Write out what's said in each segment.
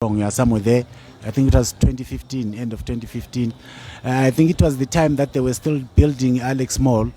wrong, yeah, somewhere there. I think it was 2015, end of 2015. I think it was the time that they were still building Alex Mall.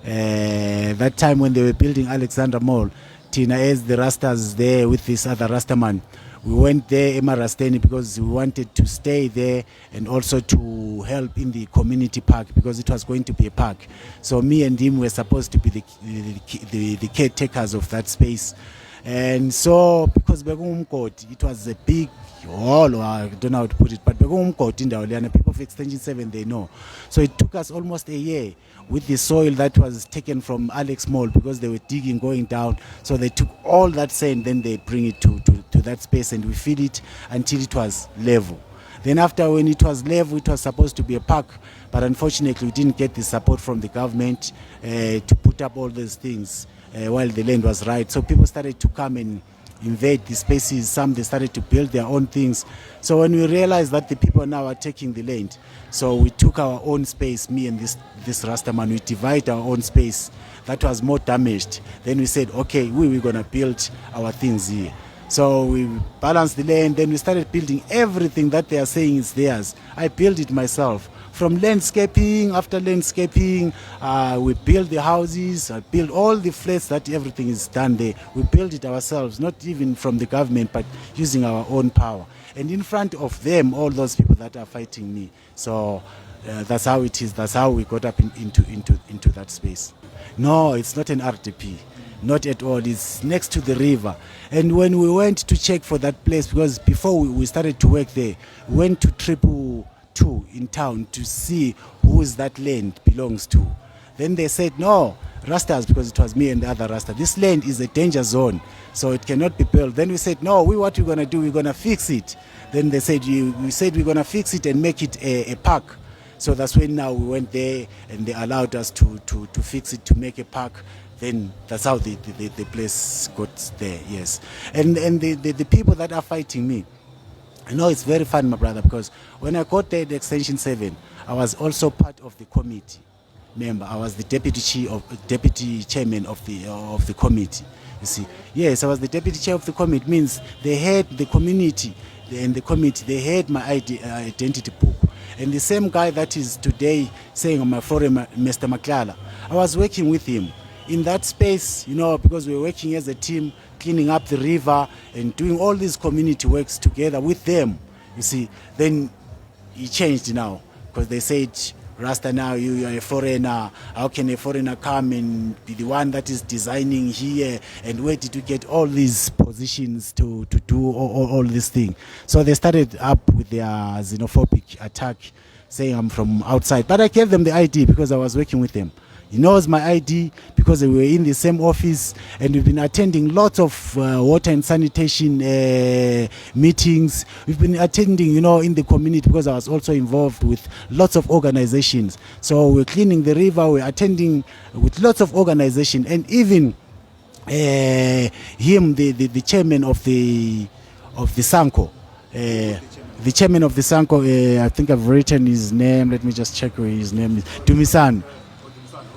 That time when they were building Alexandra Mall, Tina as the Rastas there with this other Rastaman. We went there, Emma Rasteni, because we wanted to stay there and also to help in the community park because it was going to be a park. So me and him were supposed to be the caretakers of that space. And so, because it was a big hall, or I don't know how to put it, but people of Extension 7, they know. So it took us almost a year with the soil that was taken from Alex Mall because they were digging, going down. So they took all that sand, then they bring it to that space and we feed it until it was level. Then after, when it was level, it was supposed to be a park, but unfortunately we didn't get the support from the government to put up all those things while the land was right. So people started to come and invade the spaces. Some, they started to build their own things. So when we realized that the people now are taking the land, so we took our own space, me and this Rastaman, we divided our own space that was more damaged. Then we said, okay, we're going to build our things here. So we balanced the land, then we started building everything that they are saying is theirs. I built it myself. From landscaping, after landscaping, we built the houses, I built all the flats that everything is done there. We built it ourselves, not even from the government, but using our own power. And in front of them, all those people that are fighting me. So that's how it is. That's how we got up into that space. No, it's not an RDP. Not at all. It's next to the river. And when we went to check for that place, because before we started to work there, we went to 222 in town to see whose that land belongs to. Then they said, no, Rastas, because it was me and the other Rasta, this land is a danger zone, so it cannot be built. Then we said, no, what we're going to do, we're going to fix it. Then they said, we said we're going to fix it and make it a park. So that's when now we went there and they allowed us to fix it, to make a park. Then that's how the place got there, yes. And the people that are fighting me, I know it's very fun, my brother, because when I got there at Extension 7, I was also part of the committee member. I was the deputy chairman of the committee. You see, yes, I was the deputy chair of the committee. It means they had the community and the committee. They had my identity book. And the same guy that is today saying on my forum, Mr. Maklala, I was working with him in that space, you know, because we were working as a team, cleaning up the river and doing all these community works together with them. You see, then he changed now because they said, Rasta, now you are a foreigner. How can a foreigner come and be the one that is designing here? And where did you get all these positions to do all these things? So they started up with their xenophobic attack, saying I'm from outside. But I gave them the ID because I was working with them. He knows my ID because we were in the same office and we've been attending lots of water and sanitation meetings. We've been attending, in the community because I was also involved with lots of organizations. So we're cleaning the river, we're attending with lots of organizations, and even him, the chairman of the Sanko. The chairman of the Sanko, I think I've written his name. Let me just check where his name is. Dumisan.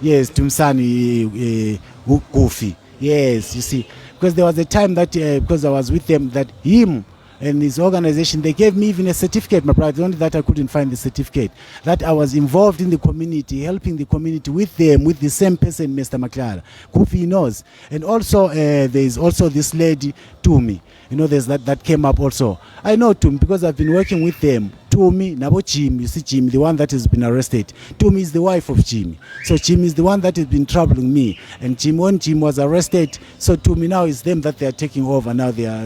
Yes, Tumsani Kofi. Yes, you see, because there was a time that because I was with them, that him and his organization, they gave me even a certificate, my brother. Only that I couldn't find the certificate. That I was involved in the community, helping the community with them, with the same person, Mr. Maklala. Kofi knows. And also, there is also this lady, Tumi. There's that came up also. I know Tumi because I've been working with them. Tumi, Nabo Jim, you see Jim, the one that has been arrested. Tumi is the wife of Jim. So Jim is the one that has been troubling me. And Jim, when Jim was arrested, so Tumi now is them that they are taking over. Now they are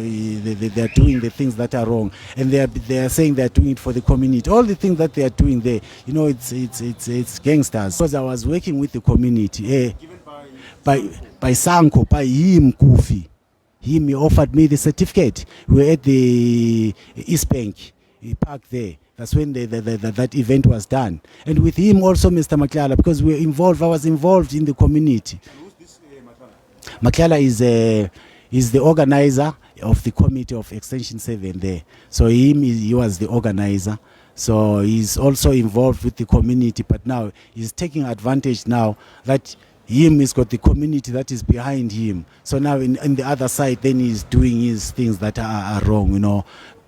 doing the things that are wrong. And they are saying they are doing it for the community. All the things that they are doing there, it's gangsters. Because I was working with the community. By Sanko, by him, Kofi. He offered me the certificate. We were at the East Bank. He parked there. That's when that event was done. And with him also, Mr. Maklala, because I was involved in the community. And who's this Maklala? Maklala is the organizer of the committee of Extension 7 there. So he was the organizer. So he's also involved with the community, but now he's taking advantage now that he's got the community that is behind him. So now in the other side, then he's doing his things that are wrong,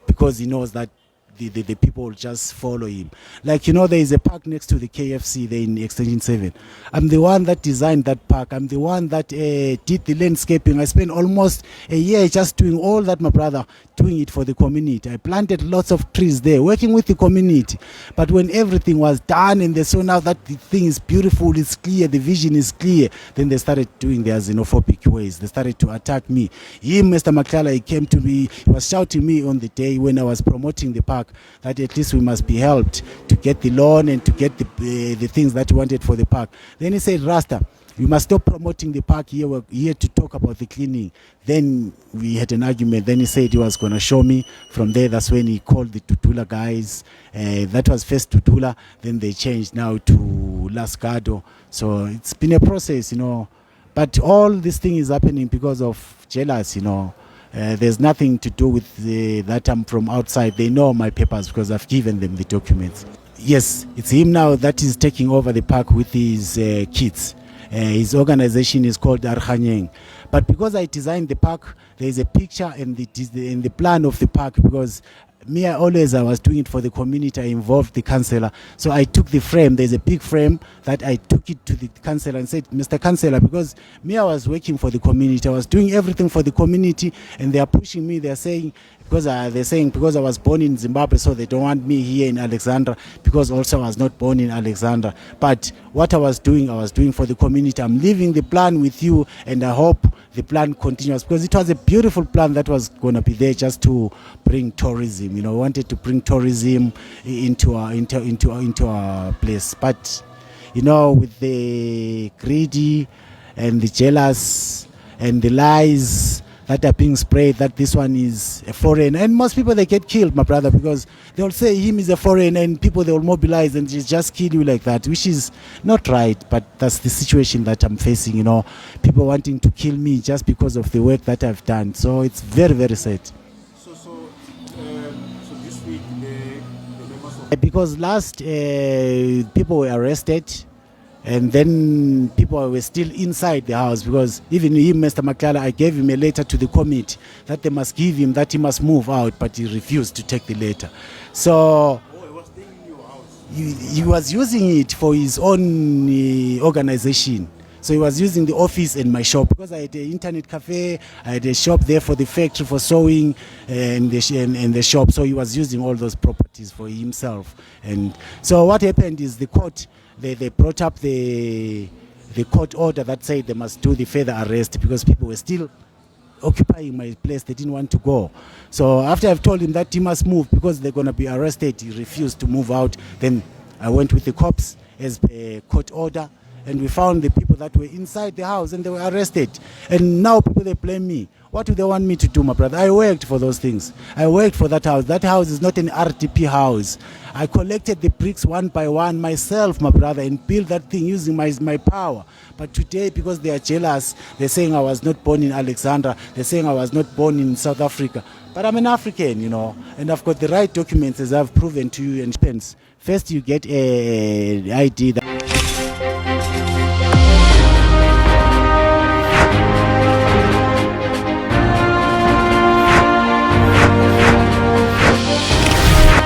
because he knows that the people will just follow him. Like, there is a park next to the KFC there in Extension 7. I'm the one that designed that park. I'm the one that did the landscaping. I spent almost a year just doing all that, my brother, doing it for the community. I planted lots of trees there, working with the community. But when everything was done and they saw now that the thing is beautiful, it's clear, the vision is clear, then they started doing their xenophobic ways. They started to attack me. Mr. Makala, he came to me, he was shouting me on the day when I was promoting the park that at least we must be helped to get the loan and to get the things that we wanted for the park. Then he said, Rasta, we must stop promoting the park here. We're here to talk about the cleaning. Then we had an argument. Then he said he was going to show me. From there, that's when he called the Tutula guys. That was first Tutula. Then they changed now to Lascado. So it's been a process, But all this thing is happening because of jealous, There's nothing to do with that I'm from outside. They know my papers because I've given them the documents. Yes, it's him now that is taking over the park with his kids. His organization is called Arhanyeng. But because I designed the park, there is a picture and the plan of the park, because I was doing it for the community. I involved the councillor. So I took the frame. There's a big frame that I took it to the councillor and said, Mr. Councillor, because I was working for the community. I was doing everything for the community, and they are pushing me. They're saying because I was born in Zimbabwe, so they don't want me here in Alexandra, because also I was not born in Alexandra. But what I was doing for the community. I'm leaving the plan with you, and I hope the plan continues, because it was a beautiful plan that was going to be there just to bring tourism. We wanted to bring tourism into our place. But with the greedy and the jealous and the lies that are being sprayed, that this one is a foreign, and most people, they get killed, my brother, because they'll say him is a foreign, and people, they will mobilize and just kill you like that, which is not right. But that's the situation that I'm facing, people wanting to kill me just because of the work that I've done. So it's very, very sad. So this week the members of Because last people were arrested, and then people were still inside the house, because even him, Mr. Makala, I gave him a letter to the committee that they must give him, that he must move out, but he refused to take the letter. So he was staying in your house. he was using it for his own organization. So he was using the office and my shop, because I had an internet cafe, I had a shop there for the factory for sewing and the shop. So he was using all those properties for himself. And so what happened is the court, they brought up the court order that said they must do the further arrest, because people were still occupying my place. They didn't want to go. So after I've told him that he must move because they're going to be arrested, he refused to move out. Then I went with the cops as a court order, and we found the people that were inside the house, and they were arrested. And now people, they blame me. What do they want me to do, my brother? I worked for those things. I worked for that house. That house is not an RDP house. I collected the bricks one by one myself, my brother, and built that thing using my power. But today, because they are jealous, they're saying I was not born in Alexandra. They're saying I was not born in South Africa. But I'm an African, and I've got the right documents, as I've proven to you. And first, you get an ID that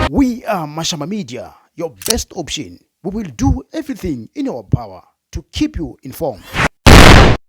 We are Mashama Media, your best option. We will do everything in our power to keep you informed.